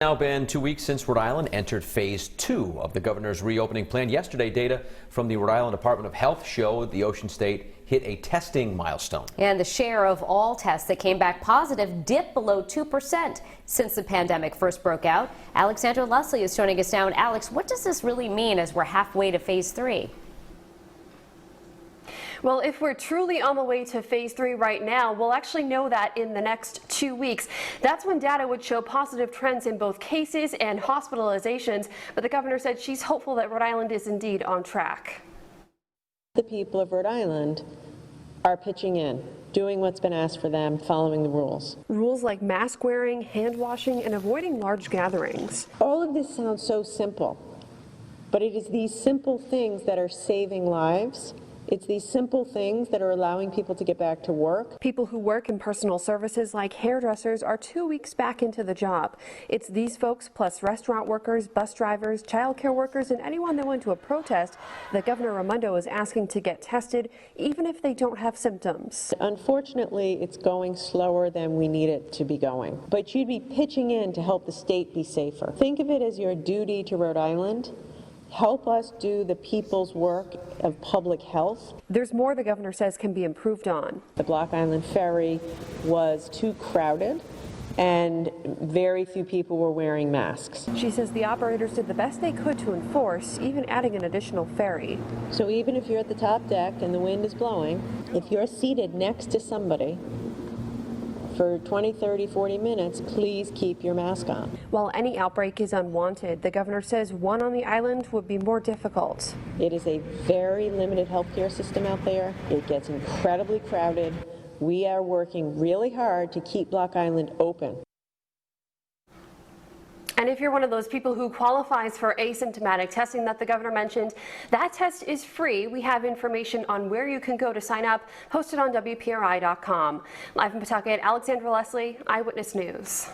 Now been 2 weeks since Rhode Island entered phase 2 of the governor's reopening plan. Yesterday, data from the Rhode Island Department of Health showed the Ocean State hit a testing milestone. And the share of all tests that came back positive dipped below 2% since the pandemic first broke out. Alexandra Leslie is joining us now. And Alex, what does this really mean as we're halfway to phase 3? Well, if we're truly on the way to phase 3 right now, we'll actually know that in the next 2 weeks. That's when data would show positive trends in both cases and hospitalizations. But the governor said she's hopeful that Rhode Island is indeed on track. The people of Rhode Island are pitching in, doing what's been asked for them, following the rules. Rules like mask wearing, hand washing, and avoiding large gatherings. All of this sounds so simple, but it is these simple things that are saving lives. It's these simple things that are allowing people to get back to work. People who work in personal services like hairdressers are 2 weeks back into the job. It's these folks plus restaurant workers, bus drivers, childcare workers, and anyone that went to a protest that Governor Raimondo is asking to get tested, even if they don't have symptoms. Unfortunately, it's going slower than we need it to be going. But you'd be pitching in to help the state be safer. Think of it as your duty to Rhode Island. Help us do the people's work of public health. There's more the governor says can be improved on. The Block Island Ferry was too crowded and very few people were wearing masks. She says the operators did the best they could to enforce, even adding an additional ferry. So even if you're at the top deck and the wind is blowing, if you're seated next to somebody for 20, 30, 40 minutes, please keep your mask on. While any outbreak is unwanted, the governor says one on the island would be more difficult. It is a very limited healthcare system out there. It gets incredibly crowded. We are working really hard to keep Block Island open. And if you're one of those people who qualifies for asymptomatic testing that the governor mentioned, that test is free. We have information on where you can go to sign up, posted on WPRI.com. Live in Pawtucket, Alexandra Leslie, Eyewitness News.